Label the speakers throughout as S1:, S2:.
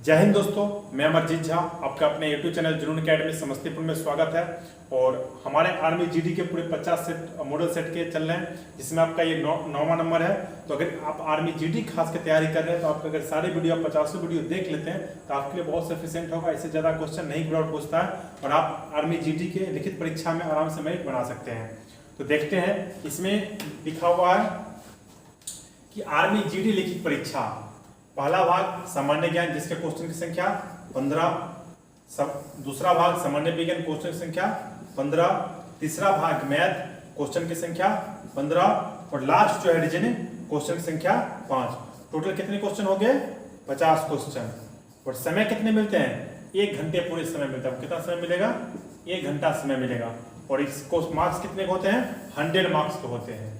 S1: जय हिंद दोस्तों, मैं अमरजीत झा, आपका अपने यूट्यूब चैनल जुनून अकेडमी समस्तीपुर में स्वागत है। और हमारे आर्मी जीडी के पूरे 50 सेट मॉडल सेट के चल रहे हैं, जिसमें आपका ये 9वां नंबर है। तो अगर आप आर्मी जीडी खास के तैयारी कर रहे हैं तो आप अगर सारे वीडियो 50 वीडियो देख लेते हैं तो आपके लिए बहुत सफिशिएंट होगा। इससे ज़्यादा क्वेश्चन नहीं ग्राउंड पूछता है और आप आर्मी जीडी के लिखित परीक्षा में आराम से मेरिट बना सकते हैं। तो देखते हैं, इसमें लिखा हुआ है कि आर्मी जीडी लिखित परीक्षा पहला भाग सामान्य ज्ञान जिसके क्वेश्चन की संख्या 15, दूसरा भाग सामान्य विज्ञान क्वेश्चन की संख्या 15, तीसरा भाग मैथ क्वेश्चन की संख्या 15 और लास्ट जो है रीजनिंग क्वेश्चन की संख्या 5। टोटल कितने क्वेश्चन हो गए? 50 क्वेश्चन। और समय कितने मिलते हैं? 1 घंटे पूरे समय मिलता है। कितना समय मिलेगा? 1 घंटा समय मिलेगा। और इसको मार्क्स कितने होते हैं? 100 मार्क्स के होते हैं।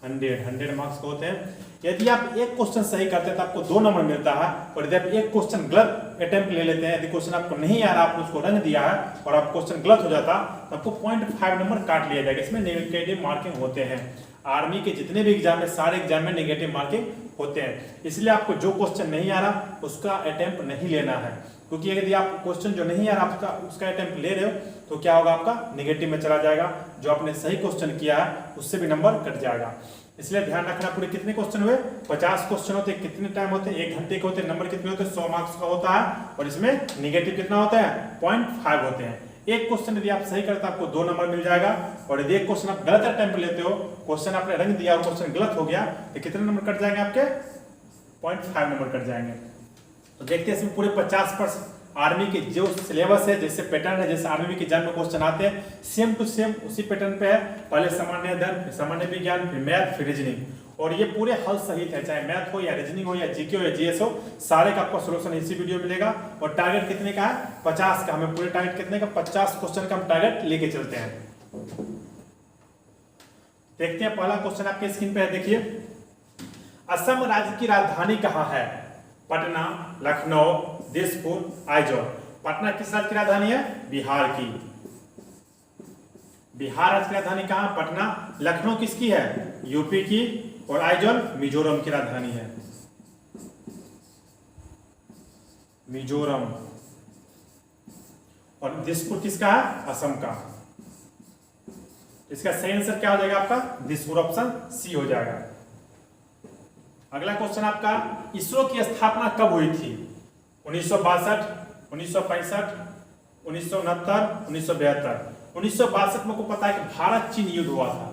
S1: 100 मार्क्स के होते हैं। यदि आप एक क्वेश्चन सही करते हैं तो आपको 2 नंबर मिलता है। और यदि आप एक क्वेश्चन गलत अटेम्प्ट ले लेते हैं, यदि क्वेश्चन आपको नहीं आ रहा, आपने उसको रंग दिया है और आप क्वेश्चन गलत हो जाता तो आपको 0.5 नंबर काट लिया जाएगा। इसमें नेगेटिव मार्किंग होते हैं। आर्मी के जितने भी एग्जाम है, सारे एग्जाम में नेगेटिव मार्किंग होते हैं। इसलिए आपको जो क्वेश्चन नहीं आ रहा उसका अटेम्प्ट नहीं लेना है, क्योंकि यदि आप क्वेश्चन जो नहीं आ रहा उसका अटेम्प्ट ले रहे हो तो क्या होगा? आपका नेगेटिव में चला जाएगा। जो आपने सही क्वेश्चन किया है उससे भी नंबर कट जाएगा। इसलिए ध्यान रखना, पूरे कितने क्वेश्चन हुए? 50 क्वेश्चन होते हैं। कितने टाइम होते हैं? 1 घंटे के होते हैं। नंबर कितने होते हैं? 100 मार्क्स का होता है। और इसमें नेगेटिव कितना होता है? 0.5 होते हैं। एक क्वेश्चन यदि आप सही करते हैं आपको 2 नंबर मिल जाएगा। और यदि एक क्वेश्चन आप गलत अटेम्प्ट लेते हो, क्वेश्चन आपने रंग दिया और क्वेश्चन गलत हो गया तो कितने नंबर कट जाएंगे आपके? 0.5 नंबर कट जाएंगे। तो देखते हैं इसमें पूरे 50% आर्मी के जो सिलेबस है, जैसे पैटर्न है, जैसे आर्मी के एग्जाम में क्वेश्चन आते हैं, सेम टू सेम उसी पैटर्न पे है। पहले सामान्य धर्म, फिर सामान्य विज्ञान, फिर मैथ, फिर रीजनिंग। और ये पूरे हल सहित है, चाहे मैथ हो या रीजनिंग हो या जीके हो या जीएस हो, सारे का आपको सोल्यूशन इसी वीडियो में मिलेगा। और टारगेट कितने का है? 50 का। हमें पूरे टारगेट कितने का? 50 क्वेश्चन का हम टारगेट लेके चलते हैं। देखते हैं, पहला क्वेश्चन आपके स्क्रीन पे है, देखिए। असम राज्य की राजधानी कहाँ है? पटना, लखनऊ, दिसपुर, आइजॉल। पटना किस राज्य की राजधानी है? बिहार की। बिहार राज्य की राजधानी कहां? पटना। लखनऊ किसकी है? यूपी की। और आइजॉल मिजोरम की राजधानी है। मिजोरम। और दिसपुर किसका है? असम का। इसका सही आंसर क्या हो जाएगा आपका? दिसपुर, ऑप्शन सी हो जाएगा। अगला क्वेश्चन आपका, इसरो की स्थापना कब हुई थी? 1962, 1965, 1969, 1972। 1962 में को पता है कि भारत चीन युद्ध हुआ था।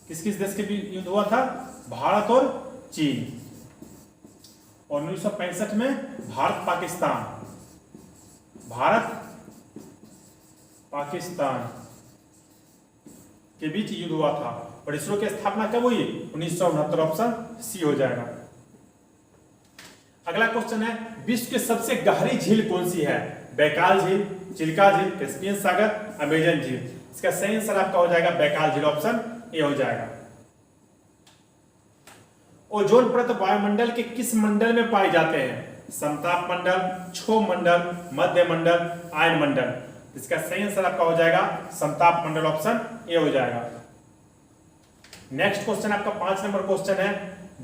S1: किस किस देश के बीच युद्ध हुआ था? भारत और चीन। और 1965 में भारत पाकिस्तान, भारत पाकिस्तान के बीच युद्ध हुआ था। और इसरो की स्थापना कब हुई? 1969, ऑप्शन सी हो जाएगा। अगला क्वेश्चन है, विश्व की सबसे गहरी झील कौन सी है? बैकाल झील, चिल्का झील, कैस्पियन सागर, अमेजन झील। इसका सही आंसर आपका हो जाएगा बैकाल झील, ऑप्शन ए हो जाएगा। ओजोन परत वायुमंडल के किस मंडल में पाए जाते हैं? समताप मंडल, क्षोभ मंडल, मध्य मंडल, आयन मंडल। इसका सही आंसर आपका हो जाएगा समताप मंडल, ऑप्शन ए हो जाएगा। नेक्स्ट क्वेश्चन आपका 5 नंबर क्वेश्चन है,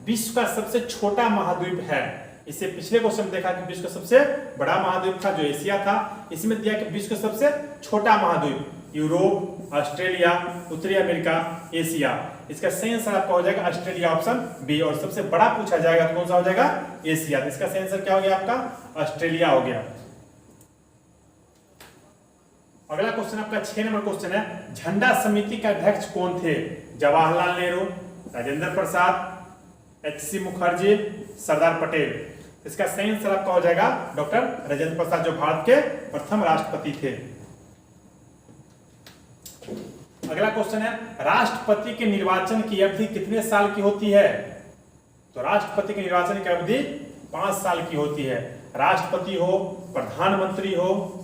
S1: विश्व का सबसे छोटा महाद्वीप है? इससे पिछले क्वेश्चन में देखा कि विश्व का सबसे बड़ा महाद्वीप था जो एशिया था। इसमें दिया कि विश्व का सबसे छोटा महाद्वीप यूरोप, ऑस्ट्रेलिया, उत्तरी अमेरिका, एशिया। इसका सही आंसर आपका हो जाएगा ऑस्ट्रेलिया, ऑप्शन बी। और सबसे बड़ा पूछा जाएगा तो कौन सा हो जाएगा? एशिया। तो इसका सही आंसर क्या हो गया आपका? ऑस्ट्रेलिया हो गया। अगला क्वेश्चन आपका 6 नंबर क्वेश्चन है, झंडा समिति के अध्यक्ष कौन थे? जवाहरलाल नेहरू, राजेंद्र प्रसाद, एच.सी. मुखर्जी, सरदार पटेल। इसका सही आंसर आपका हो जाएगा डॉक्टर राजेंद्र प्रसाद, जो भारत के प्रथम राष्ट्रपति थे। अगला क्वेश्चन है, राष्ट्रपति के निर्वाचन की अवधि कितने साल की होती है? तो राष्ट्रपति के निर्वाचन की अवधि 5 साल की होती है। राष्ट्रपति हो, प्रधानमंत्री हो,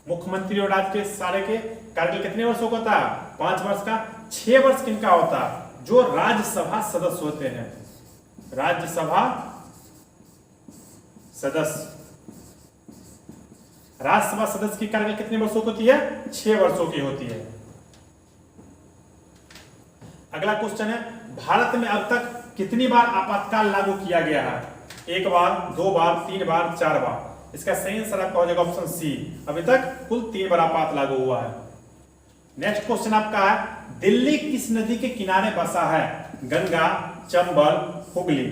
S1: मुख्यमंत्री और राज्य के सारे के कार्यकाल कितने वर्षों का होता है? 5 वर्ष का। 6 वर्ष किनका होता है? जो राज्यसभा सदस्य होते हैं। राज्यसभा सदस्य, राज्यसभा सदस्य की कार्यकाल कितने वर्षों की होती है? 6 वर्षों की होती है। अगला क्वेश्चन है, भारत में अब तक कितनी बार आपातकाल लागू किया गया है? 1 बार, 2 बार, 3 बार, 4 बार। इसका सही आंसर आपका हो जाएगा ऑप्शन सी। अभी तक कुल 3 बार आपात लागू हुआ है। नेक्स्ट क्वेश्चन आपका है, दिल्ली किस नदी के किनारे बसा है? गंगा, चंबल, हुगली।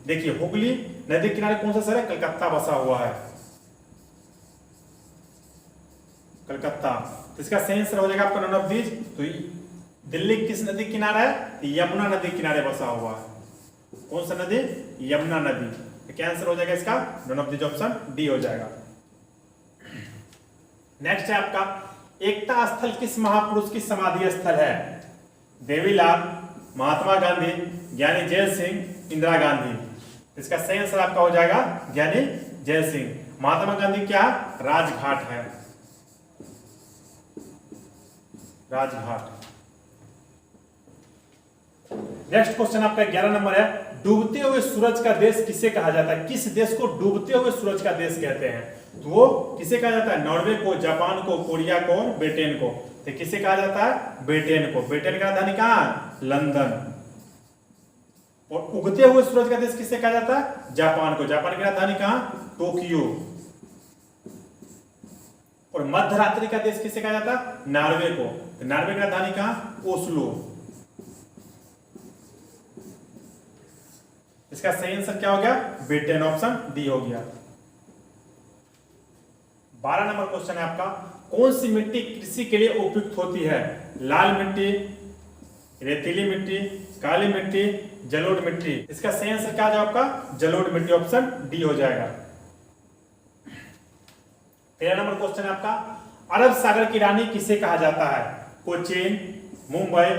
S1: देखिए हुगली नदी के किनारे कौन सा शहर है? कलकत्ता बसा हुआ है, कलकत्ता। तो इसका सही आंसर हो जाएगा आपका नन ऑफ दीज। तो दिल्ली किस नदी के किनारे है? यमुना नदी किनारे बसा हुआ है। कौन सा नदी? यमुना नदी। तो क्या आंसर हो जाएगा इसका? None of these option D हो जाएगा। नेक्स्ट है आपका, एकता स्थल किस महापुरुष की समाधि स्थल है? देवीलाल, महात्मा गांधी, ज्ञानी जैल सिंह, इंदिरा गांधी। इसका सही आंसर आपका हो जाएगा ज्ञानी जैल सिंह। महात्मा गांधी क्या? राजघाट है, राजघाट। नेक्स्ट क्वेश्चन आपका 11 नंबर है, डूबते हुए सूरज का देश किसे कहा जाता है? किस देश को डूबते हुए सूरज का देश कहते हैं? तो वो किसे कहा जाता है? नॉर्वे को, जापान को, कोरिया को, ब्रिटेन को। तो किसे कहा जाता है? ब्रिटेन को। ब्रिटेन का राजधानी कहाँ? लंदन। और उगते हुए सूरज का देश किसे कहा जाता है? जापान को। जापान की राजधानी कहाँ? टोक्यो। और मध्य रात्रि का देश किसे कहा जाता है? नॉर्वे को। तो नॉर्वे की राजधानी कहाँ? ओस्लो। इसका सही आंसर क्या हो गया? ब्रिटेन, ऑप्शन डी हो गया। 12 नंबर क्वेश्चन है आपका, कौन सी मिट्टी कृषि के लिए उपयुक्त होती है? लाल मिट्टी, रेतीली मिट्टी, काली मिट्टी, जलोढ़ मिट्टी। इसका सही आंसर क्या हो आपका? जलोढ़ मिट्टी, ऑप्शन डी हो जाएगा। 13 नंबर क्वेश्चन है आपका, अरब सागर की रानी किसे कहा जाता है? कोचीन, मुंबई,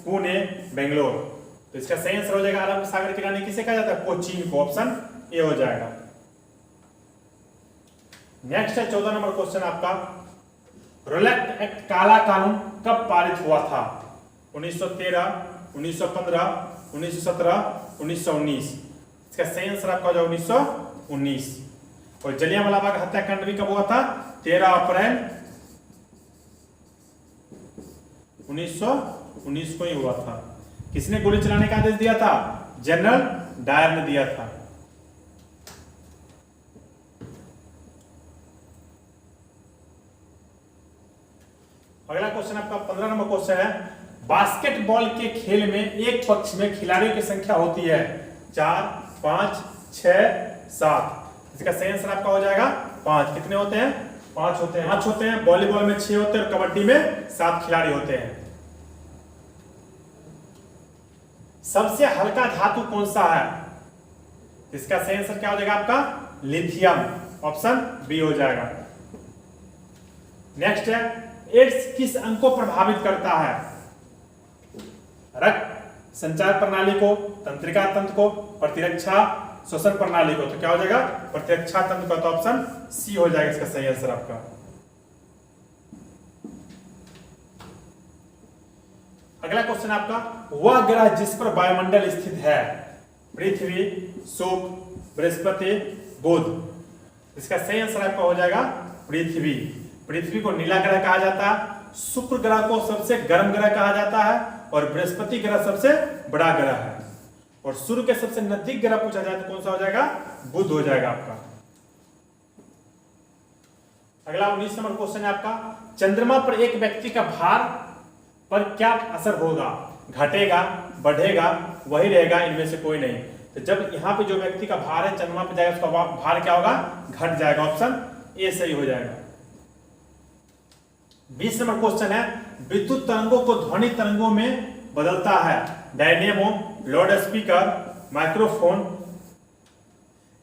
S1: पुणे, बेंगलोर। तो इसका सही आंसर हो जाएगा अरब सागर की रानी किसे कहा जाता है? कोचीन को, ऑप्शन ए हो जाएगा। नेक्स्ट है 14 नंबर क्वेश्चन आपका, रोलेट एक्ट काला कानून कब पारित हुआ था? 1913, 1915, 1917, 1919। इसका सही आंसर आपका हो जाएगा 1919। और जलियांवाला बाग हत्याकांड भी कब हुआ था? 13 अप्रैल 1919 को ही हुआ था। किसने गोली चलाने का आदेश दिया था? जनरल डायर ने दिया था। अगला क्वेश्चन आपका 15 नंबर क्वेश्चन है, बास्केटबॉल के खेल में एक पक्ष में खिलाड़ियों की संख्या होती है 4, 5, 6, 7। इसका सही आंसर आपका हो जाएगा 5। कितने होते हैं? 5 होते हैं। 5 होते हैं। वॉलीबॉल में 6 होते हैं और कबड्डी में 7 खिलाड़ी होते हैं। सबसे हल्का धातु कौन सा है? इसका सही आंसर क्या हो जाएगा आपका? लिथियम, ऑप्शन बी हो जाएगा। नेक्स्ट है, एड्स किस अंग को प्रभावित करता है? रक्त संचार प्रणाली को, तंत्रिका तंत्र को, प्रतिरक्षा श्वसन प्रणाली को। तो क्या हो जाएगा? प्रतिरक्षा तंत्र का। तो ऑप्शन सी हो जाएगा इसका सही आंसर आपका। अगला क्वेश्चन आपका, वह ग्रह जिस पर वायुमंडल स्थित है? पृथ्वी, शुक्र, बृहस्पति, बुध। इसका सही आंसर आपका हो जाएगा पृथ्वी। पृथ्वी को नीला ग्रह कहा जाता है, शुक्र ग्रह को सबसे गर्म ग्रह कहा जाता है, और बृहस्पति ग्रह सबसे बड़ा ग्रह है। और सूर्य के सबसे नजदीक ग्रह पूछा जाए तो कौन सा हो जाएगा? बुध हो जाएगा आपका। अगला 19 नंबर क्वेश्चन है आपका, चंद्रमा पर एक व्यक्ति का भार पर क्या असर होगा? घटेगा, बढ़ेगा, वही रहेगा, इनमें से कोई नहीं। तो जब यहाँ पे जो व्यक्ति का भार है चंद्रमा पर जाएगा, उसका भार क्या होगा? घट जाएगा, ऑप्शन ए सही हो जाएगा। 20 नंबर क्वेश्चन है, विद्युत तरंगों को ध्वनि तरंगों में बदलता है dynamo, loud speaker, microphone,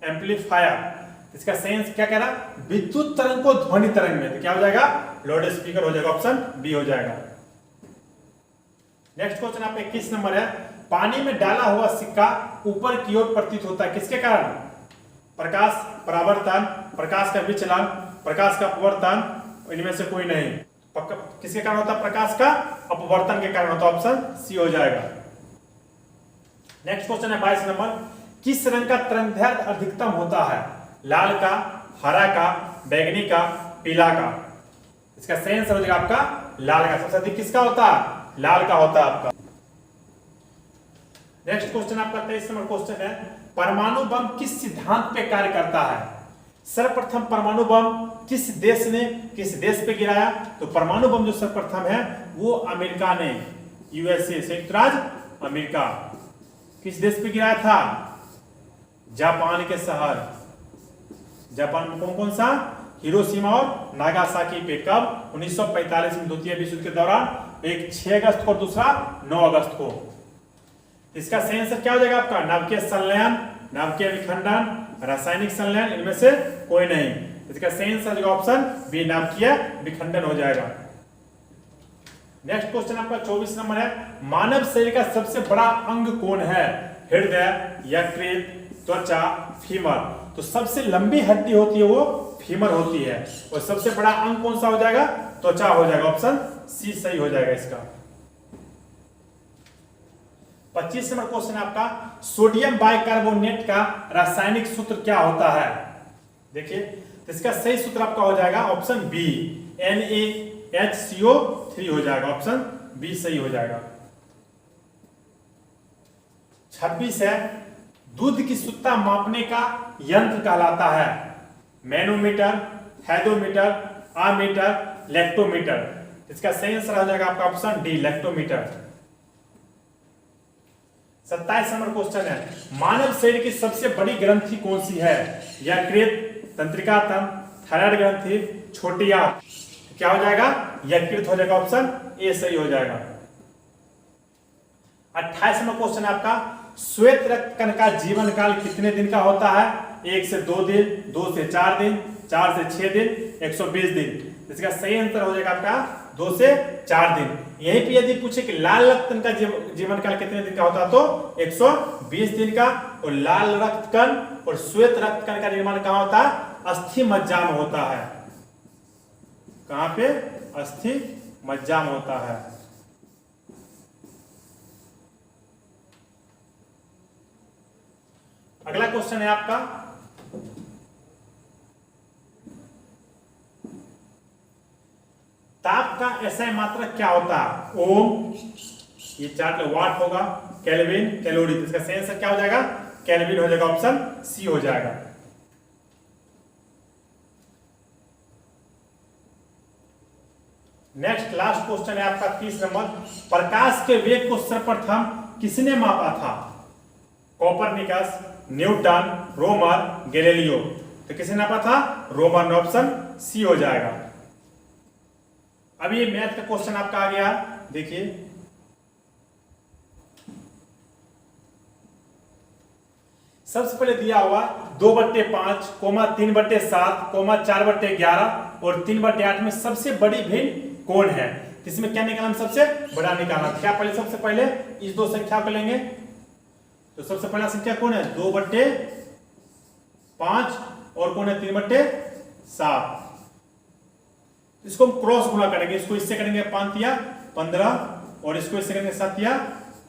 S1: amplifier. इसका सेंस क्या कह रहा है? विद्युत तरंग को ध्वनि तरंग में। तो क्या हो जाएगा? लाउड स्पीकर हो जाएगा, ऑप्शन बी हो जाएगा। नेक्स्ट क्वेश्चन आपका 21 नंबर है, पानी में डाला हुआ सिक्का ऊपर की ओर प्रतीत होता है, किसके कारण? प्रकाश परावर्तन, प्रकाश का विचलन, प्रकाश का अपवर्तन, इनमें से कोई नहीं। किसके कारण होता है? प्रकाश का अपवर्तन के कारण होता है, ऑप्शन सी हो जाएगा। नेक्स्ट क्वेश्चन है 22 नंबर, किस रंग का तरंगदैर्घ्य अधिकतम होता है? लाल का, हरा का, बैंगनी का, पीला का। इसका सही आंसर हो जाएगा आपका लाल का। सबसे अधिक किसका होता है? लाल का होता है आपका। नेक्स्ट क्वेश्चन आपका 23 नंबर क्वेश्चन है, परमाणु बम किस सिद्धांत पे कार्य करता है? सर्वप्रथम परमाणु बम किस देश पे गिराया? तो परमाणु बम जो सर्वप्रथम है वो अमेरिका ने, यूएसए, संयुक्त राज्य अमेरिका। किस देश पे गिराया था? जापान के शहर, जापान में कौन कौन सा? हिरोशिमा और नागासाकी पे। कब? 1945 में, द्वितीय विश्व युद्ध के दौरान। एक 6 अगस्त को, दूसरा 9 अगस्त को। इसका सही आंसर क्या हो जाएगा आपका? नाभिकीय संलयन, नाभिकीय विखंडन, रासायनिक संलयन, इनमें से कोई नहीं। इसका सही आंसर ऑप्शन बी, नाभिकीय विखंडन हो जाएगा। नेक्स्ट क्वेश्चन आपका 24 नंबर है, मानव शरीर का सबसे बड़ा अंग कौन है? हृदय, यकृत, त्वचा, फीमर। तो सबसे लंबी हड्डी होती है वो फीमर होती है, और सबसे बड़ा अंग कौन सा हो जाएगा? त्वचा हो जाएगा। ऑप्शन सी सही हो जाएगा इसका। 25 नंबर क्वेश्चन आपका, सोडियम बाइकार्बोनेट का रासायनिक सूत्र क्या होता है? देखिए, तो इसका सही सूत्र आपका हो जाएगा ऑप्शन बी, NaHCO3 हो जाएगा। ऑप्शन बी सही हो जाएगा। 26 है, दूध की शुद्धता मापने का यंत्र कहलाता है? Manometer, hydrometer, ammeter, lactometer. इसका सही आंसर हो जाएगा आपका option D, lactometer. 27 number question है, मानव शरीर की सबसे बड़ी ग्रंथि कौन सी है? यकृत, तंत्रिका तंत्र, थायराइड ग्रंथि, छोटी आंत। क्या हो जाएगा? यकृत हो जाएगा। ऑप्शन ए सही हो जाएगा। 28 नंबर क्वेश्चन है आपका, श्वेत रक्त कण का जीवन काल कितने दिन का होता है? 1 से 2 दिन, 2 से 4 दिन, 4 से 6 दिन, 120 दिन। इसका सही आंसर हो जाएगा आपका 2 से 4 दिन। यहीं पे यदि पूछे कि लाल रक्त कण का जीवन काल कितने दिन का होता है, तो 120 दिन का। और लाल रक्त कण और श्वेत रक्त कण का निर्माण कहां होता है? अस्थि मज्जा में होता है। कहां पे? अस्थि मज्जा में होता है। अगला क्वेश्चन है आपका, ताप का एसआई मात्रक क्या होता है? ओम, ये चार्ट वाट होगा, केल्विन, कैलोरी। इसका सही आंसर क्या हो जाएगा? केल्विन हो जाएगा। ऑप्शन सी हो जाएगा। नेक्स्ट लास्ट क्वेश्चन है आपका 30 नंबर, प्रकाश के वेग को सर्वप्रथम किसने मापा था? Copernicus, Newton, Roemer, Galileo. तो किसने नापा था? रोमर। ऑप्शन सी हो जाएगा। अब ये मैथ का क्वेश्चन आपका आ गया, देखिए सबसे पहले दिया हुआ 2/5, 3/7, 4/11 और 3/8 में सबसे बड़ी भिन्न कौन है? इसमें क्या निकालना? सबसे बड़ा निकालना। क्या पहले? सबसे पहले इस दो संख्या को लेंगे, तो सबसे पहला संख्या कौन है? 2/5 और कौन है? 3/7। इसको हम क्रॉस गुणा करेंगे, इसको इससे करेंगे 5 या 15 और इसको इससे करेंगे 7 या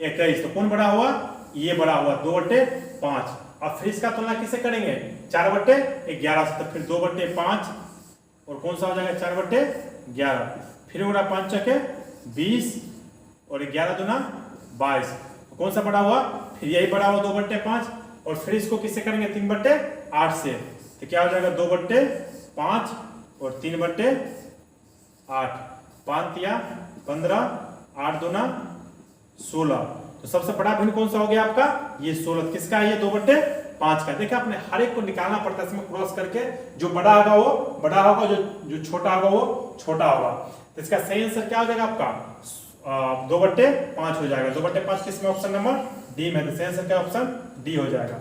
S1: 21। तो कौन बड़ा हुआ? ये बड़ा हुआ 2/5। अब फिर इसका तुलना किससे करेंगे? 4/11 से। तो फिर 2/5 और कौन सा हो जाएगा? 4/11। फिर होगा 5 चौके 20 और 11 दूना 22। तो कौन सा बड़ा हुआ? फिर यही बड़ा हुआ 2/5 और फिर इसको किससे करेंगे? 3/8 से। तो क्या हो जाएगा? 2/5 और 3/8। 5 या 15, 8 दूना 16। तो सबसे बड़ा भिन्न कौन सा हो गया आपका? ये 16। किसका है? ये 2/5 का। देखिए आपने हर एक को निकालना पड़ता है इसमें क्रॉस करके, जो बड़ा होगा वो बड़ा होगा, जो छोटा होगा वो छोटा होगा। तो इसका सही आंसर क्या हो जाएगा आपका? 2/5 हो जाएगा। 2/5 किसमें? ऑप्शन नंबर डी में। तो सही आंसर क्या? ऑप्शन डी हो जाएगा।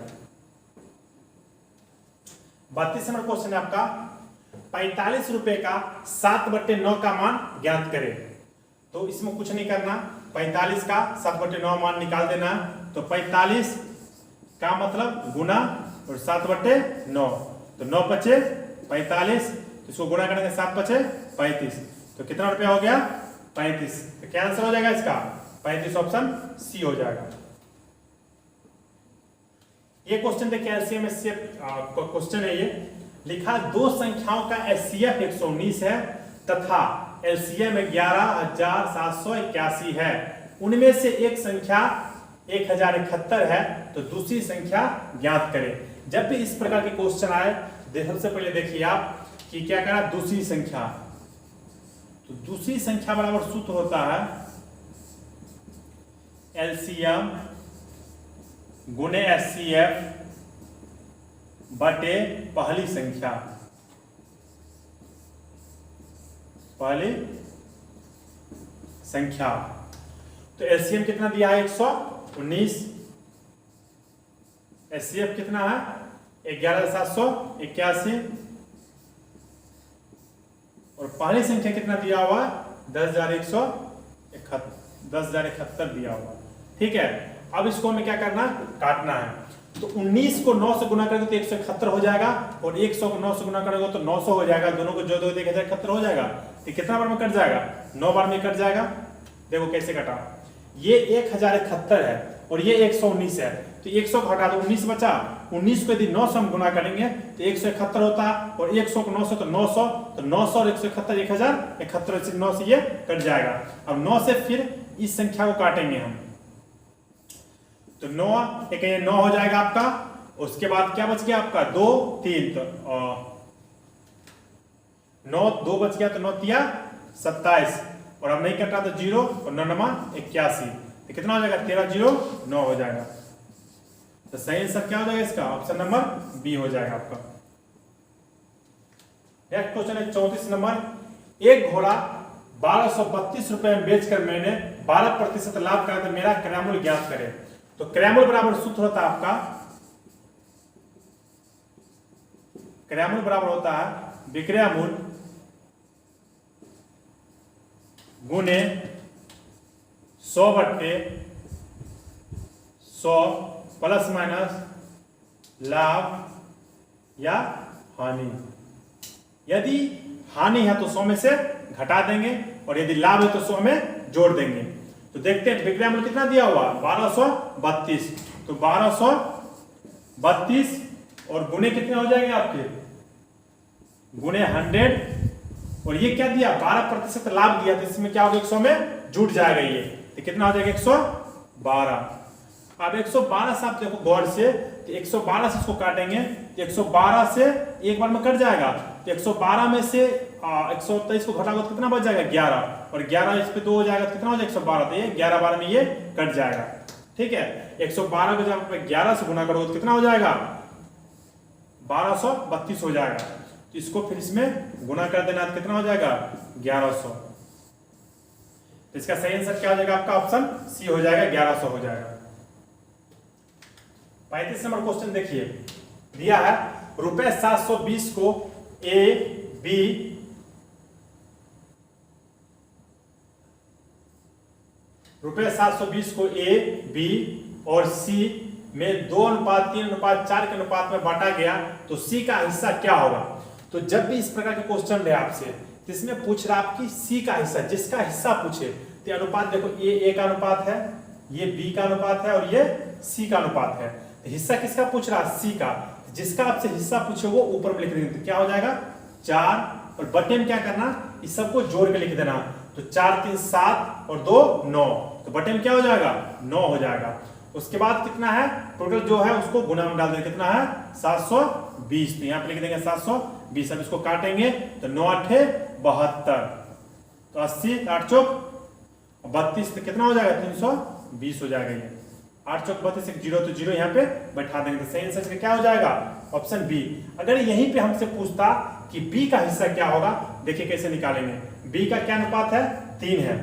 S1: 32 नंबर क्वेश्चन है आपका, 45 रुपए का 7/9 का मान ज्ञात करें। तो इसमें कुछ नहीं करना, 45 का 7/9 मान निकाल देना। तो 45 का मतलब गुना और 7/9, तो 9 पचे 45, इसको गुणा करेंगे 7 पचे 35। तो कितना रुपया हो गया? 35। तो क्या आंसर हो जाएगा इसका? 35। ऑप्शन सी हो जाएगा। ये क्वेश्चन देखिए, एलसीएम क्वेश्चन है। ये लिखा, दो संख्याओं का एचसीएफ 119 है तथा एलसीएम 11,781 है। उनमें से एक संख्या 1071 है तो दूसरी संख्या ज्ञात करें। जब भी इस प्रकार के क्वेश्चन आए सबसे पहले देखिए आप कि क्या करना, दूसरी संख्या। तो दूसरी संख्या बराबर सूत्र होता है एलसीएम गुणे एचसीएफ बटे पहली संख्या, पहली संख्या। तो एलसीएम कितना दिया है 119, एचसीएफ कितना है 11781 और पहली संख्या कितना दिया हुआ 10,171 दिया हुआ। ठीक है, अब इसको हमें क्या करना, काटना है। तो 19 को 9 से गुना करेंगे तो 171 हो जाएगा और 100 को 9 से गुना करेंगे तो 900 हो जाएगा। दोनों को जोड़ दो 1071 हो जाएगा। तो कितना बार में कट जाएगा, 9 बार में कट जाएगा। देखो कैसे कटा, ये 1071 है और ये 119 है तो 100 को हटा दो 19 बचा। 19 को यदि 9 से हम गुना करेंगे तो 171 होता है और 100 को 9 से तो 900, तो 900 और 171 1071 से 9 से ये कट जाएगा। अब 9 से फिर इस संख्या को काटेंगे हम तो 9 एक 9 हो जाएगा आपका। उसके बाद क्या बच गया आपका 2 3 तो 9 2 बच गया तो 9 तिया 27 और अब नहीं कटा तो 0 और 9 9 81 तो कितना हो जाएगा 1309 हो जाएगा। तो सही आंसर क्या हो जाएगा इसका, ऑप्शन नंबर बी हो जाएगा आपका। नेक्स्ट क्वेश्चन है 34 नंबर। एक घोड़ा 1232 रुपए में बेचकर मैंने 12% लाभ करा तो मेरा क्रयमूल्य ज्ञात करें। तो क्रयमूल्य बराबर सूत्र होता है आपका, क्रयमूल्य बराबर होता है विक्रय मूल्य गुने 100/100 प्लस माइनस लाभ या हानि। यदि हानि है तो 100 में से घटा देंगे और यदि लाभ है तो 100 में जोड़ देंगे। तो देखते हैं विक्रय मूल्य कितना दिया हुआ 1232, तो 1232 और गुने कितने हो जाएंगे आपके, गुने 100 और ये क्या दिया 12% लाभ दिया तो इसमें क्या होगा 100 में जुट जाएगा ये, तो कितना हो जाएगा 112। अब 112 से आप देखो गौर से, तो 112 से इसको काटेंगे तो 112 से एक बार में कट जाएगा। तो 112 में से 123 को घटाओगे तो कितना बच जाएगा 11 और 11 इस पे 2 हो जाएगा तो कितना हो जाएगा 112। तो ये 11 बार में ये कट जाएगा। ठीक है, 112 को जब आप 11 से गुना करोगे तो कितना हो जाएगा 1232 हो जाएगा। तो इसको फिर इसमें गुना कर देना तो कितना हो जाएगा 1100। तो इसका सही आंसर क्या हो जाएगा आपका, ऑप्शन सी हो जाएगा 1100 हो जाएगा। 35 नंबर क्वेश्चन देखिए, दिया है रुपए 720 को ए बी रुपए 720 को ए बी और सी में 2:3:4 के अनुपात में बांटा गया तो सी का हिस्सा क्या होगा। तो जब भी इस प्रकार के क्वेश्चन रहे आपसे तो इसमें पूछ रहा आपकी सी का हिस्सा, जिसका हिस्सा पूछे तो अनुपात देखो ये ए का अनुपात है, ये बी का अनुपात है और ये सी का अनुपात है। तो हिस्सा किसका पूछ रहा है, सी का। जिसका आपसे हिस्सा पूछे वो ऊपर में लिख देंगे तो क्या हो जाएगा 4 और बटे में क्या करना इस सबको जोड़ के लिख देना। तो 4 3 7 और 2 9 तो बटे में क्या हो जाएगा 9 हो जाएगा। उसके बाद कितना है टोटल जो है उसको गुना में डाल देंगे, कितना है 720। तो यहाँ पे लिख देंगे 720। अब इसको काटेंगे तो 9 8 72 तो 80 8 चौक 32 तो कितना हो जाएगा 320 हो जाएगा। ये 8 चौक 32 एक 0 तो 0 यहाँ पे बैठा देंगे। तो सही आंसर क्या हो जाएगा ऑप्शन बी। अगर यहीं पे हमसे पूछता कि बी का हिस्सा क्या होगा, देखिए कैसे निकालेंगे। बी का क्या अनुपात है 3 है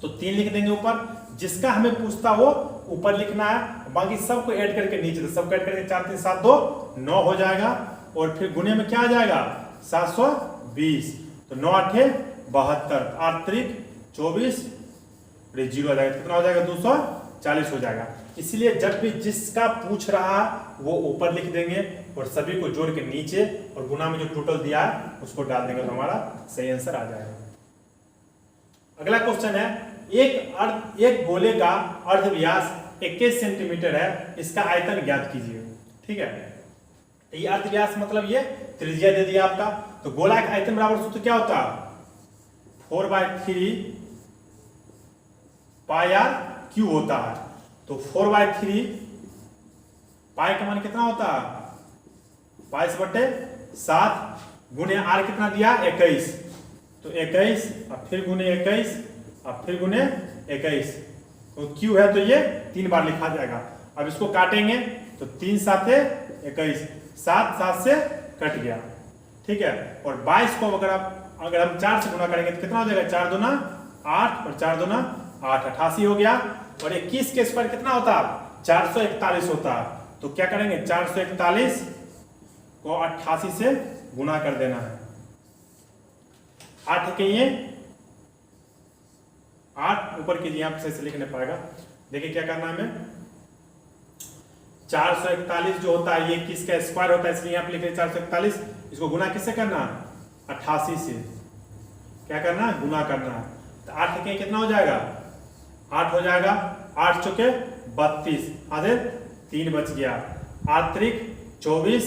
S1: तो 3 लिख देंगे ऊपर। जिसका हमें पूछता वो ऊपर लिखना है, बाकी सबको ऐड करके नीचे, तो सबको ऐड करके 4 3 7 2 9 हो जाएगा और फिर गुने में क्या आ जाएगा 720 तो 9 8 72 8 3 24 0 आ जाएगा। कितना हो जाएगा 240 हो जाएगा। इसलिए जब भी जिसका पूछ रहा वो ऊपर लिख देंगे और सभी को जोड़ के नीचे और गुना में जो टोटल दिया है उसको डाल देंगे तो हमारा सही आंसर आ जाएगा। अगला क्वेश्चन है एक गोले का अर्धव्यास 21 सेंटीमीटर है, इसका आयतन ज्ञात कीजिए। ठीक है, ये अर्धव्यास मतलब ये त्रिज्या दे दिया आपका। तो गोला का आयतन बराबर सूत्र क्या होता है 4/3 पाई r क्यू होता है। तो 4/3 पाई का मान कितना होता है 22/7 गुने आर कितना दिया 21, तो 21 अब फिर गुने 21 अब फिर गुने 21, तो क्यू है तो ये 3 बार लिखा जाएगा। अब इसको काटेंगे तो 3 7 21, 7 7 से कट गया, ठीक है। और 22 को अगर हम 4 से गुना करेंगे तो कितना हो जाएगा 4 दूना 8 और 4 दूना 8, 88 हो गया। और 21 के स्क्वायर कितना होता 441 होता, तो क्या करेंगे 441 को 88 से गुना कर देना है। 8 के ये 8 ऊपर कीजिए, आप सही से लिख नहीं पाएगा। देखिए क्या करना है हमें 441 जो होता है ये 21 का स्क्वायर होता है, इसलिए यहाँ पे लिख रहे 441, इसको गुना किससे करना 88 से, क्या करना गुना करना है। तो 8 के कितना हो जाएगा 8 हो जाएगा, 8 चौके 32, आधे 3 बच गया, 8 त्रिक 24,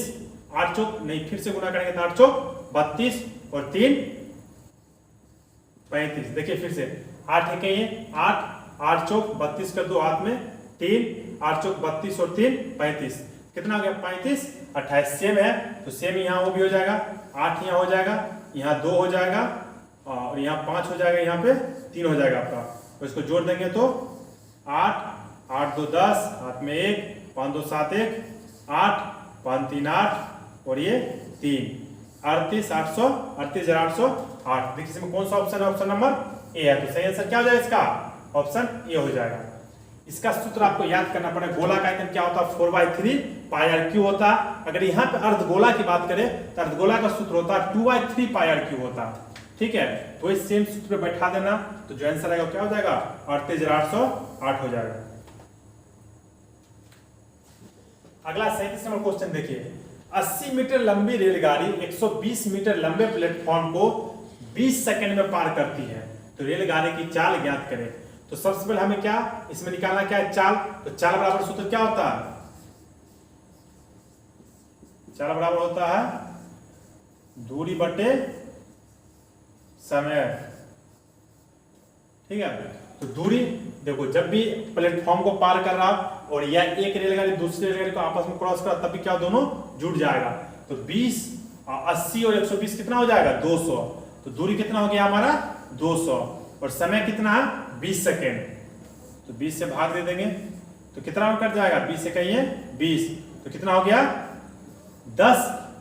S1: 8 चौक नहीं फिर से गुना करेंगे तो 8 चौक 32 और 3 35। देखिए फिर से 8 के ये 8 चौक 32 कर दो हाथ में 3, 8 चौक 32 और 3 35, कितना हो गया 35 28। सेम है तो सेम यहाँ वो भी हो जाएगा, 8 यहाँ हो जाएगा, यहाँ 2 हो जाएगा और यहाँ 5 हो जाएगा, यहाँ पे 3 हो जाएगा आपका। तो इसको जोड़ देंगे तो 8 8 2 10, हाथ में 1, 5 2 7 1, 8 5 3 8 और ये 3 38 800 38,808। देखिए इसमें कौन सा ऑप्शन है, ऑप्शन नंबर ए है, तो सही आंसर क्या हो जाएगा इसका ऑप्शन ए हो जाएगा। इसका सूत्र आपको याद करना पड़ेगा, गोला का आयतन क्या होता है 4/3 पाई आर क्यू होता। अगर यहाँ पे अर्धगोला की बात करें तो अर्धगोला का सूत्र होता है 2/3 पाई आर क्यू होता, ठीक है। तो इस सेम सूत्र पे बैठा देना, तो जो आंसर आएगा क्या हो जाएगा 38,808 हो जाएगा। अगला 37 नंबर क्वेश्चन देखिए, 80 मीटर लंबी रेलगाड़ी 120 मीटर लंबे प्लेटफॉर्म को 20 सेकंड में पार करती है, तो रेलगाड़ी की चाल ज्ञात करें। तो सबसे पहले हमें क्या इसमें निकालना क्या है चाल, तो चाल बराबर सूत्र क्या होता है, चाल बराबर होता है दूरी बटे समय, ठीक है। तो दूरी देखो जब भी प्लेटफॉर्म को पार कर रहा और या एक रेलगाड़ी दूसरी रेलगाड़ी को आपस में क्रॉस कर तब भी क्या दोनों जुड़ जाएगा, तो 20 80 और 120 कितना हो जाएगा 200, तो दूरी कितना हो गया हमारा 200 और समय कितना है 20 सेकेंड, तो 20 से भाग दे देंगे तो कितना कट जाएगा 20 से कहिए 20, तो कितना हो गया 10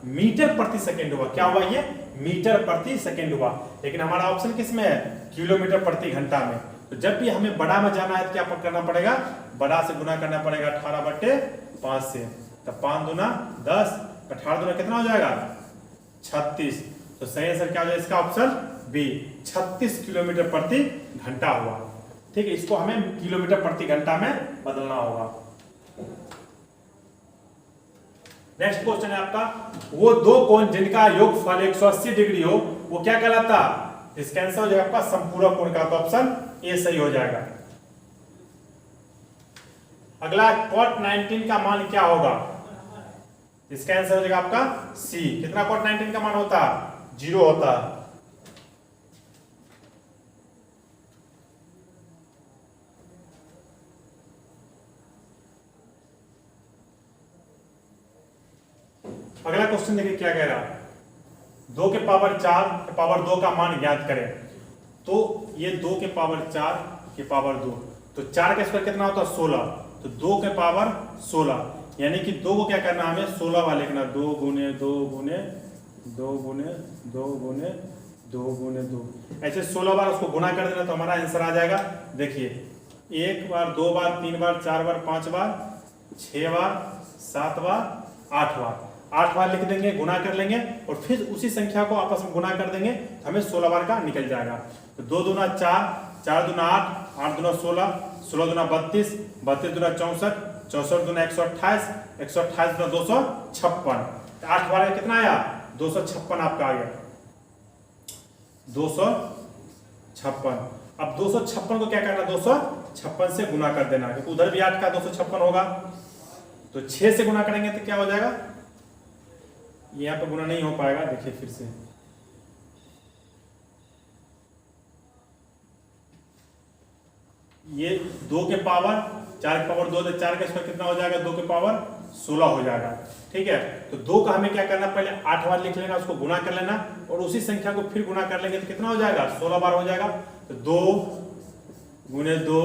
S1: मीटर प्रति सेकेंड हुआ। क्या हुआ ये मीटर प्रति सेकेंड हुआ, लेकिन हमारा ऑप्शन किस में है किलोमीटर प्रति घंटा में। तो जब भी हमें बड़ा में जाना है तो क्या करना पड़ेगा बड़ा से गुना करना पड़ेगा 18/5 से, तो 5 दूना 10, 18 दूना कितना हो जाएगा 36, तो सही आंसर क्या हो जाएगा इसका ऑप्शन बी 36 किलोमीटर प्रति घंटा हुआ, ठीक है। इसको हमें किलोमीटर प्रति घंटा में बदलना होगा। नेक्स्ट क्वेश्चन है आपका, वो दो कोण जिनका योगफल 180 डिग्री हो वो क्या कहलाता, इसका आंसर हो जाएगा आपका संपूरक कोण का, तो ऑप्शन ए सही हो जाएगा। अगला cot 19 का मान क्या होगा, इसका आंसर हो जाएगा आपका सी। कितना cot 19 का मान होता है 0 होता है। अगला क्वेश्चन देखिए क्या कह रहा, 2 के पावर 4 के पावर 2 का मान ज्ञात करें। तो ये 2 के पावर 4 के पावर 2, तो 4 का स्क्वायर कितना होता है 16, तो 2 के पावर 16 यानी कि 2 को क्या करना हमें 16 बार लिखना, 2 गुने 2 गुने 2 गुने 2 गुने 2 गुने 2, ऐसे 16 बार उसको गुना कर देना तो हमारा आंसर आ जाएगा। देखिए 1 बार 2 बार 3 बार 4 बार 5 बार 6 बार 7 बार 8 बार, 8 बार लिख देंगे गुना कर लेंगे और फिर उसी संख्या को आपस में गुना कर देंगे तो हमें 16 बार का निकल जाएगा। तो 2 दूना 4, 4 दूना 8, 8 दूना 16, 16 दूना 32, 32 दूना 64, 64 दूना 128, 128 दूना 256, 8 बार कितना आया 256 आपका आ गया 256। अब 256 को क्या करना 256 से गुना कर देना, क्योंकि उधर भी 8 का 256 होगा, तो 6 से गुना करेंगे तो क्या हो जाएगा, यहाँ पे गुना नहीं हो पाएगा। देखिए फिर से ये 2 के पावर 4 के पावर 2 तो 4 का स्क्वायर कितना हो जाएगा, 2 के पावर 16 हो जाएगा। ठीक है, तो 2 का हमें क्या करना, पहले 8 बार लिख लेना, उसको गुना कर लेना और उसी संख्या को फिर गुना कर लेंगे तो कितना हो जाएगा, 16 बार हो जाएगा। तो 2 गुने 2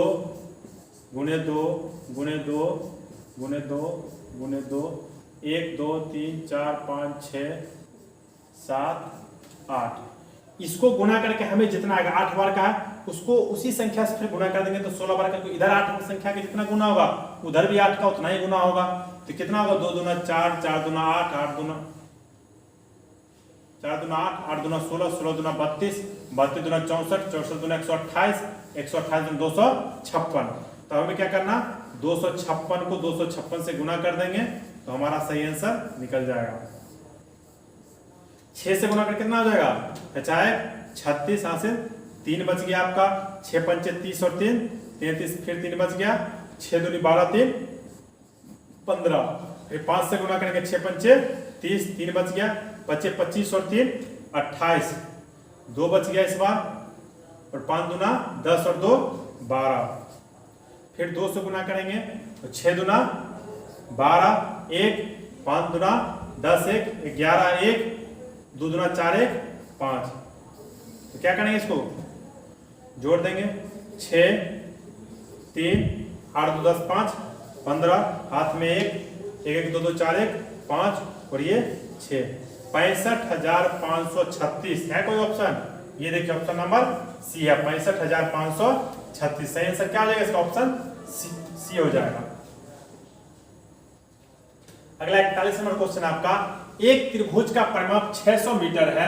S1: गुने 2 गुने 2 गुने 2 गुने 2 1 2 3 4 5 6 7 8, इसको गुना करके हमें जितना आएगा 8 बार का है उसको उसी संख्या से फिर गुना कर देंगे तो 16 बार का, तो इधर 8 संख्या के जितना गुना होगा उधर भी 8 का उतना ही गुना होगा। तो कितना होगा, 2 दूना 4 4 दूना 8 8 दूना 4 दूना 8 8 दूना 16 16 दूना 32 32 दूना 64 64 दूना 128 128 दूना 256। तो हमें क्या करना, 256 को 256 से गुना कर देंगे तो हमारा सही आंसर निकल जाएगा। 6 से गुना कर कितना हो जाएगा, 36 यहाँ से 3 बच गया आपका, 6 पंचे 30 और 3 33, फिर 3 बच गया, 6 दूनी 12 3 15, फिर 5 से गुना करेंगे 6 पंचे 30 3 बच गया, बचे 25 और 3 28, 2 बच गया इस बार और 5 दूना 10 और 2 12, फिर 2 से गुना करेंगे तो 6 दूना 12 1 5 दूना 10 1 11 1 2 दूना 4 1 5। तो क्या करेंगे, इसको जोड़ देंगे, 6 3 8 2 10 5 15, हाथ में 1 1 2 2 4 1 5 और ये 6, 65,536 है कोई ऑप्शन, ये देखिए ऑप्शन नंबर सी है 65,536। सही आंसर क्या हो जाएगा इसका, ऑप्शन सी हो जाएगा। अगला 41 नंबर क्वेश्चन आपका, एक त्रिभुज का परिमाप 600 मीटर है,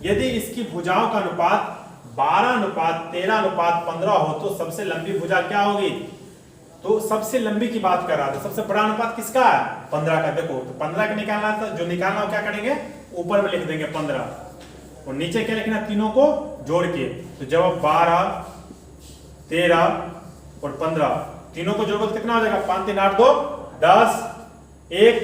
S1: यदि इसकी भुजाओं का अनुपात 12:13:15 हो तो सबसे लंबी भुजा क्या होगी। तो सबसे लंबी की बात कर रहा था, सबसे बड़ा अनुपात किसका है, 15 का। देखो तो 15 का निकालना था, जो निकालना हो क्या करेंगे, ऊपर में लिख देंगे 15 और नीचे क्या लिखना, तीनों को जोड़ के। तो जब 12 13 और 15 तीनों को जोड़ो तो कितना हो जाएगा, 5 3 8 2 10 1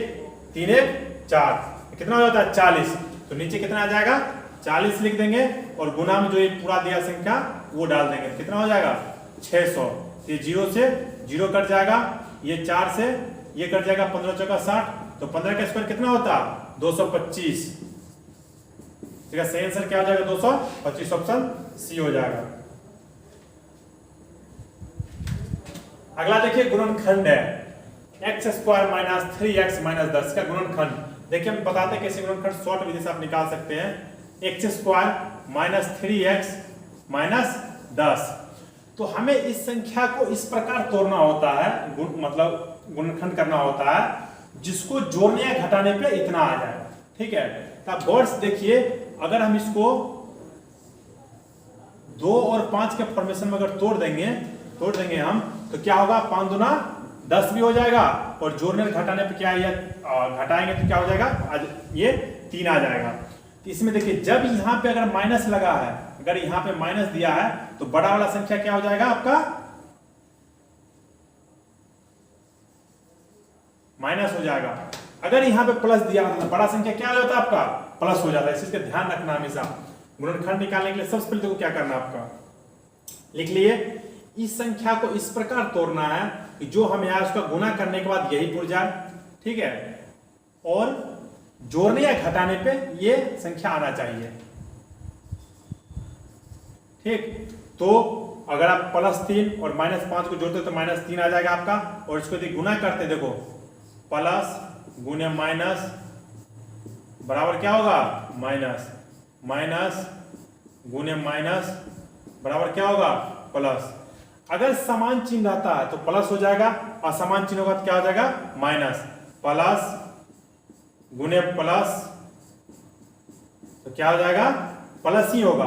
S1: 3 1 4, कितना हो जाता है 40। तो नीचे कितना आ जाएगा, 40 लिख देंगे और गुना में जो ये पूरा दिया संख्या वो डाल देंगे, कितना हो जाएगा 600। ये 0 से 0 कट जाएगा, ये 4 से ये कट जाएगा, 15 चौका 60, तो 15 का स्क्वायर कितना होता है 225। ठीक है, सही आंसर क्या हो जाएगा 225, ऑप्शन सी हो जाएगा। अगला देखिए गुणनखंड है, x² - 3x - 10 का गुणनखंड। देखिए हम बताते हैं कैसे गुणनखंड शॉर्ट विधि से आप निकाल सकते हैं। x² - 3x - 10, तो हमें इस संख्या को इस प्रकार तोड़ना होता है, मतलब गुणनखंड करना होता है जिसको जोड़ने या घटाने पे इतना आ जाए। ठीक है, तब गौर से देखिए, अगर हम इसको 2 और 5 के फॉर्मेशन में अगर तोड़ देंगे हम, तो क्या होगा, 5 दूना 10 भी हो जाएगा और जोड़ने घटाने पे क्या है, घटाएंगे तो क्या हो जाएगा, ये 3 आ जाएगा। तो इसमें देखिए जब यहाँ पे अगर माइनस लगा है, अगर यहाँ पे माइनस दिया है तो बड़ा वाला संख्या क्या हो जाएगा आपका, माइनस हो जाएगा। अगर यहाँ पे प्लस दिया तो बड़ा संख्या क्या होता है आपका, प्लस हो जाता है। इस चीज का ध्यान रखना हमेशा। गुणनखंड निकालने के लिए सबसे पहले देखो क्या करना है आपका, लिख लिए, इस संख्या को इस प्रकार तोड़ना है कि जो हम यहाँ उसका गुना करने के बाद यही जुड़ जाए। ठीक है, और जोड़ने या घटाने पे ये संख्या आना चाहिए। ठीक, तो अगर आप +3 और -5 को जोड़ते तो -3 आ जाएगा आपका, और इसको यदि गुना करते देखो, प्लस गुने माइनस बराबर क्या होगा, माइनस, माइनस गुने माइनस बराबर क्या होगा, प्लस। अगर समान चिन्ह रहता है तो प्लस हो जाएगा, और समान चिन्ह होगा तो क्या हो जाएगा, माइनस। प्लस गुने प्लस तो क्या हो जाएगा, प्लस ही होगा।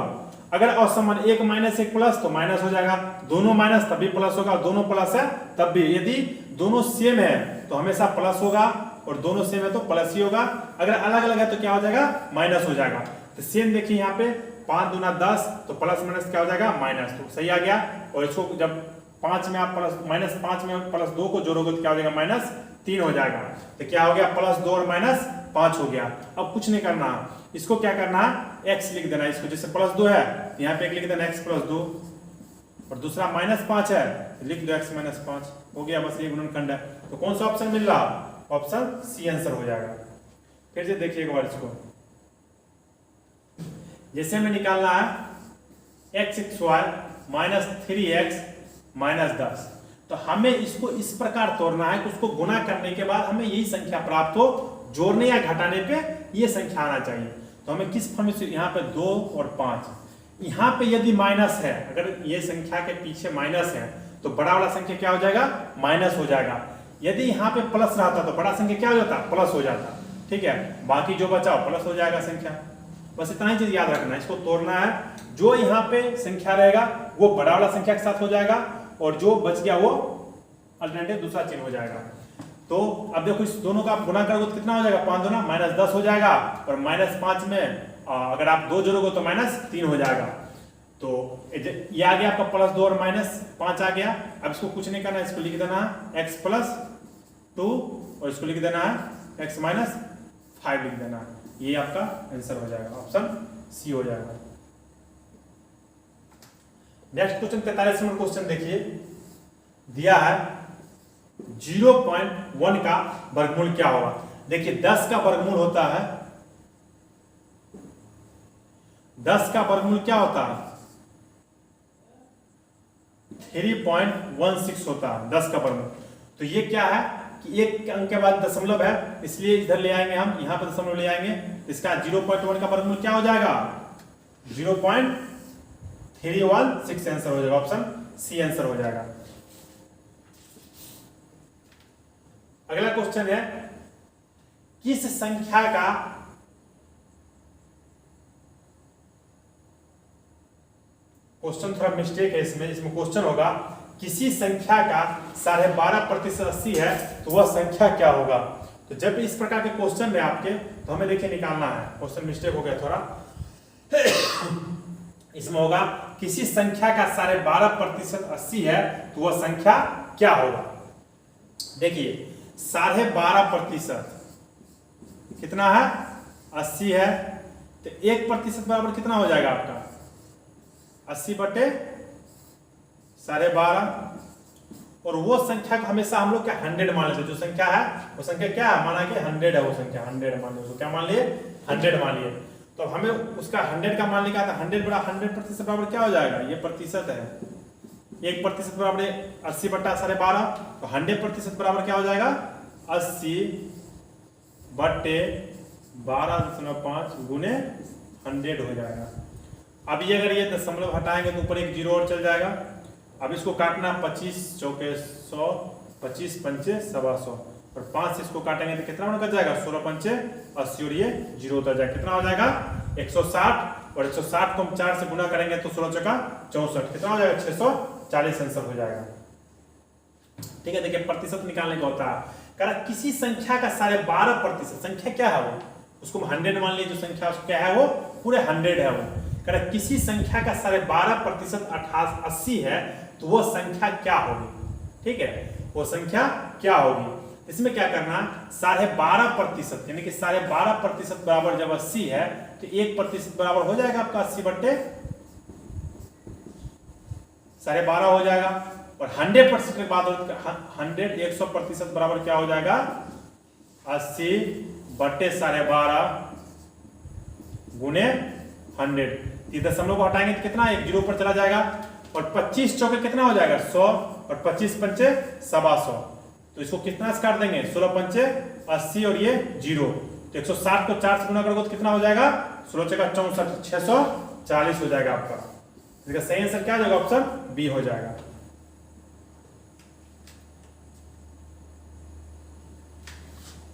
S1: अगर असमान, एक माइनस एक प्लस तो माइनस हो जाएगा, दोनों माइनस तब भी प्लस होगा, दोनों प्लस है तब भी। यदि दोनों सेम है तो हमेशा प्लस होगा, और दोनों सेम है तो प्लस ही होगा। अगर अलग अलग है तो क्या हो जाएगा, माइनस हो जाएगा। तो सेम देखिए यहाँ पे 5 दूना 10, तो प्लस माइनस क्या हो जाएगा, माइनस। तो सही आ गया। और इसको जब 5 में आप -5 में +2 को जोड़ोगे तो क्या हो जाएगा, -3 हो जाएगा। तो क्या हो गया, +2 और -5 हो गया। अब कुछ नहीं करना, इसको क्या करना है, x लिख देना। इसको जैसे +2 है यहाँ पे 1 लिख देना, x + 2, और दूसरा -5 है, लिख दो x -5, हो गया, बस ये गुणनखंड है। तो कौन सा ऑप्शन मिल रहा? ऑप्शन सी आंसर हो जाएगा। फिर से देखिए एक बार इसको, जैसे हमें निकालना है x² -3x -10, तो हमें इसको इस प्रकार तोड़ना है कि उसको गुना करने के बाद हमें यही संख्या प्राप्त हो, जोड़ने या घटाने पे ये संख्या आना चाहिए। तो हमें किस फॉर्म से, यहाँ पे 2 और 5, यहाँ पे यदि माइनस है, अगर ये संख्या के पीछे माइनस है तो बड़ा वाला संख्या क्या हो जाएगा? माइनस हो जाएगा। यदि यहाँ पे प्लस रहता तो बड़ा संख्या क्या हो जाता? प्लस हो जाता। ठीक है, बाकी जो बचा प्लस हो जाएगा संख्या। बस इतना ही चीज याद रखना है, इसको तोड़ना है। जो यहाँ पे संख्या रहेगा वो बड़ा वाला संख्या के साथ हो जाएगा, और जो बच गया वो अल्टरनेटिव दूसरा चिन्ह हो जाएगा। तो अब देखो इस दोनों का आप गुना करोगे तो कितना हो जाएगा? 5 दूना -10 हो जाएगा, और -5 में अगर आप 2 जोड़ोगे तो -3 हो जाएगा। तो ये आ गया आपका +2 और -5 आ गया। अब इसको कुछ नहीं करना है, इसको लिख देना है x + 2 और इसको लिख देना है x - 5 लिख देना है। ये आपका आंसर हो जाएगा, ऑप्शन सी हो जाएगा। नेक्स्ट क्वेश्चन 43 नंबर क्वेश्चन देखिए, दिया है 0.1 का वर्गमूल क्या होगा। देखिए 10 का वर्गमूल होता है, 10 का वर्गमूल क्या होता है? 3.16 होता है 10 का वर्गमूल। तो ये क्या है कि एक अंक के बाद दशमलव है, इसलिए इधर ले आएंगे हम, यहां पर दशमलव ले आएंगे। इसका 0.1 का वर्गमूल क्या हो जाएगा? 0.316 आंसर हो जाएगा, ऑप्शन सी आंसर हो जाएगा। अगला क्वेश्चन है, किस संख्या का क्वेश्चन थोड़ा मिस्टेक है इसमें क्वेश्चन होगा किसी संख्या का 12.5% 80 है तो वह संख्या क्या होगा। तो जब इस प्रकार के क्वेश्चन है आपके, तो हमें देखिए निकालना है। क्वेश्चन मिस्टेक हो गया थोड़ा, इसमें होगा किसी संख्या का 12.5% 80 है तो वह संख्या क्या होगा। देखिए 12.5% कितना है? 80 है, तो 1% बराबर कितना हो जाएगा आपका? 80/12। और वो संख्या को हमेशा हम लोग क्या 100 मान लेते हैं। जो संख्या है वो संख्या क्या है? माना कि 100 है, वो संख्या 100 मान लिया। क्या मान लिए? 100 मान लिए। तो हमें उसका 100 का मान लिखा था, 100% बराबर क्या हो जाएगा? ये प्रतिशत है, 1% बराबर 80/12। तो 100% बराबर क्या हो जाएगा? 80/12.5 गुने 100 हो जाएगा। अब ये अगर ये दशमलव हटाएंगे तो ऊपर एक जीरो और चल जाएगा। अब इसको काटना 25 चौके 100, 25 पंचे 125, और 5 से इसको काटेंगे तो कितना बच जाएगा? 16 पंचे 80, और ये जीरो उतर जाएगा। कितना हो जाएगा? 160, और 160 को हम 4 से गुना करेंगे तो 16 चौका 64, कितना हो जाएगा? 640 आंसर हो जाएगा। ठीक है, देखिए प्रतिशत निकालने का होता है। कह रहा किसी संख्या का 12.5%, संख्या क्या है वो, उसको 100 मान लीजिए। जो संख्या क्या है वो पूरे 100 है। वो कह रहा किसी संख्या का 12.5% 80 है तो वो संख्या क्या होगी। ठीक है, वो संख्या क्या होगी। इसमें क्या करना, 12.5% यानी कि 12.5% बराबर जब 80 है तो 1% बराबर हो जाएगा आपका 80/12 हो जाएगा। और 100% के बाद 100% बराबर क्या हो जाएगा? 80/12 गुने 100। दशमलव को हटाएंगे तो कितना? एक जीरो पर चला जाएगा। और 25 चौके कितना हो जाएगा? 100, और 25 पंचे 125। तो इसको कितना से काट देंगे? 16 पंचे 80, और ये जीरो। तो 160 को 4 से गुना करोगे तो कितना हो जाएगा? 16 चौका 64, 640 हो जाएगा आपका। इसका सही आंसर क्या हो जाएगा? ऑप्शन बी हो जाएगा।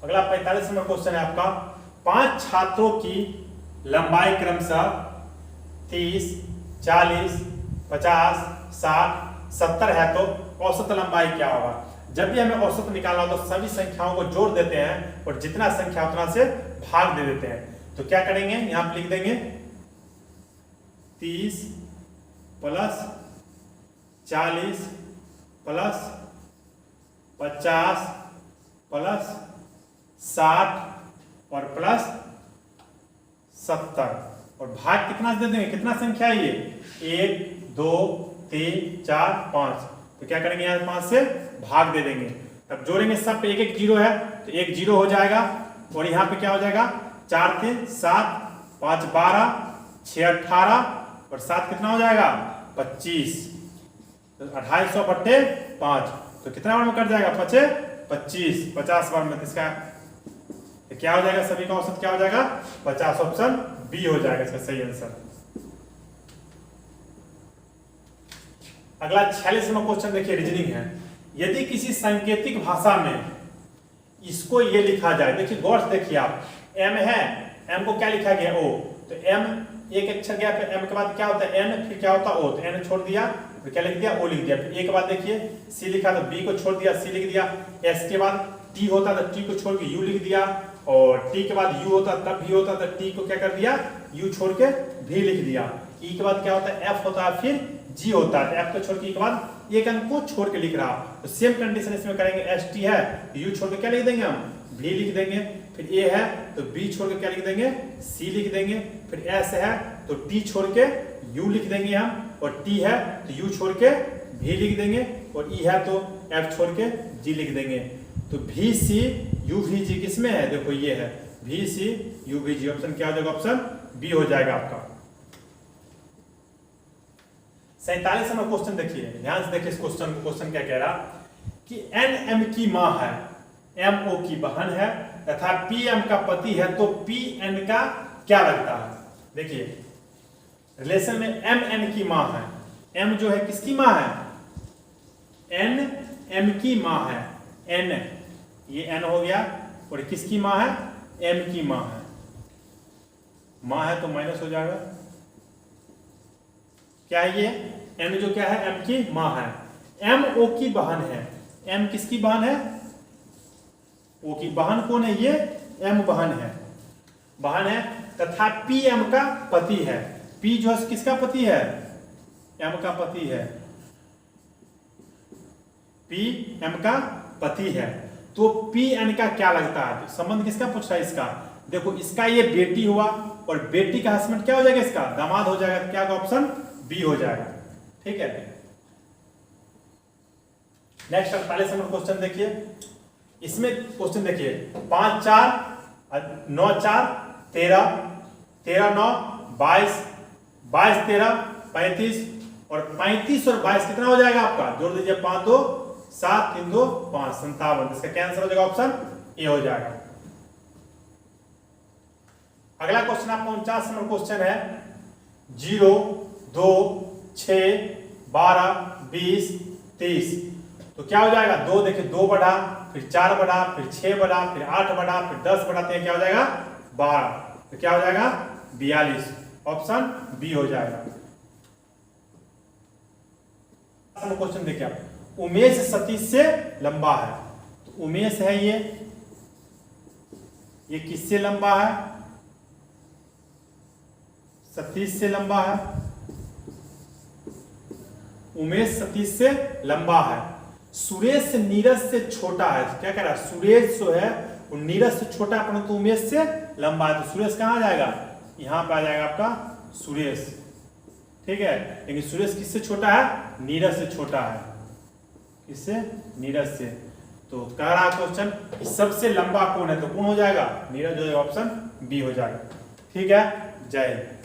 S1: अगला 45 नंबर क्वेश्चन है आपका, 5 छात्रों की लंबाई क्रमशः 30, 40, 50, 60, 70 है तो औसत लंबाई क्या होगा। जब भी हमें औसत निकालना हो तो सभी संख्याओं को जोड़ देते हैं और जितना संख्या उतना से भाग दे देते हैं। तो क्या करेंगे, यहां पर लिख देंगे 30 + 40 + 50 + 60 और प्लस 70, और भाग कितना दे देंगे? कितना संख्या है ये? 1, 2, 3 4 5, तो क्या करेंगे यहाँ 5 से भाग दे देंगे, तब जोड़ेंगे सब पे एक एक जीरो है तो एक जीरो हो जाएगा, और यहाँ पे क्या हो जाएगा 4 3 7 5 12 6 18 और 7 कितना हो जाएगा 25, तो 250 बट्टे 5, तो कितना बार में कट जाएगा 25, 50 बार में, तो इसका क्या हो जाएगा, सभी का औसत क्या हो जाएगा 50, ऑप्शन बी हो जाएगा इसका सही आंसर। अगला 46वां क्वेश्चन देखिए, रीजनिंग है। यदि किसी सांकेतिक भाषा में इसको ये लिखा जाए, देखिए गौर से देखिए आप, एम है, एम को क्या लिखा गया ओ, तो एम एक अक्षर गया, फिर एम के बाद क्या होता है एन, फिर क्या होता है ओ, तो एन छोड़ दिया, फिर क्या लिख दिया ओ लिख दिया, फिर ए के बाद देखिए सी लिखा तो बी को छोड़ दिया सी लिख दिया, एस के बाद टी होता तो टी को छोड़ के यू लिख दिया, और टी के बाद यू होता तब भी होता तो टी को क्या कर दिया यू छोड़ के भी लिख दिया, ई के बाद क्या होता है एफ होता है, फिर जी होता है, एफ को छोड़ के के बाद एक अंक को छोड़ के लिख रहा, तो सेम कंडीशन इसमें करेंगे, एस टी है यू छोड़ के क्या लिख देंगे हम भी लिख देंगे, फिर ए है तो बी छोड़ के क्या लिख देंगे सी लिख देंगे, फिर एस है तो टी छोड़ के यू लिख देंगे हम, और टी है तो यू छोड़ के भी लिख देंगे, और ई है तो एफ छोड़ के जी लिख देंगे, तो भी सी यू भी जी किसमें है, देखो ये है भी सी यू भी जी, ऑप्शन क्या हो जाएगा, ऑप्शन बी हो जाएगा आपका। 47वां क्वेश्चन देखिए, ध्यान से देखिए इस क्वेश्चन को, क्वेश्चन क्या कह रहा कि एन एम की मां है, एम ओ की बहन है तथा पी एम का पति है, तो पी एन का क्या लगता है। देखिए रिलेशन में एम एन की मां है, एम जो है किसकी मां है, एन एम की मां है, एन ये एन हो गया, और किसकी मां है एम की मां है, मां है तो माइनस हो जाएगा, क्या है ये एम जो क्या है एम की मां है, एम ओ की बहन है, एम किसकी बहन है ओ की, बहन कौन है ये एम बहन है तथा पी एम का पति है, पी जो है किसका पति है एम का पति है, पी एम का पति है, तो पी एन का क्या लगता है, तो संबंध किसका पूछ रहा है इसका, देखो इसका ये बेटी हुआ और बेटी का हस्बैंड क्या हो जाएगा इसका दामाद हो जाएगा, तो क्या का ऑप्शन बी हो जाएगा, ठीक है। नेक्स्ट 48 नंबर क्वेश्चन देखिए, इसमें क्वेश्चन देखिए 5 4 9 4 13 13 9 22 22 13 35 और 35 और 22 कितना हो जाएगा आपका, जोड़ दीजिए 5 2 7 3 2 5 57, इसका क्या आंसर हो जाएगा, ऑप्शन ए हो जाएगा। अगला क्वेश्चन आपका 49 नंबर क्वेश्चन है, 0 2 6 12 20 30, तो क्या हो जाएगा 2, देखिए 2 बढ़ा, फिर 4 बढ़ा, फिर 6 बढ़ा, फिर 8 बढ़ा, फिर 10 बढ़ाते हैं क्या हो जाएगा 12, तो क्या हो जाएगा 42, ऑप्शन बी हो जाएगा। क्वेश्चन देखिए आप, उमेश सतीश से लंबा है, तो उमेश है ये किससे लंबा है, सतीश से लंबा है, उमेश सतीश से लंबा है, सुरेश नीरज से छोटा है, क्या कह रहा है सुरेश जो है वो नीरज से छोटा है परंतु उमेश से लंबा है, तो सुरेश कहां जाएगा यहां पे आ जाएगा आपका सुरेश, ठीक है, लेकिन सुरेश किससे छोटा है नीरज से छोटा है, किससे नीरज से, तो कह रहा क्वेश्चन सबसे लंबा कौन है, तो कौन हो जाएगा नीरज हो जाएगा, ऑप्शन बी हो जाएगा, ठीक है। जय हिंद।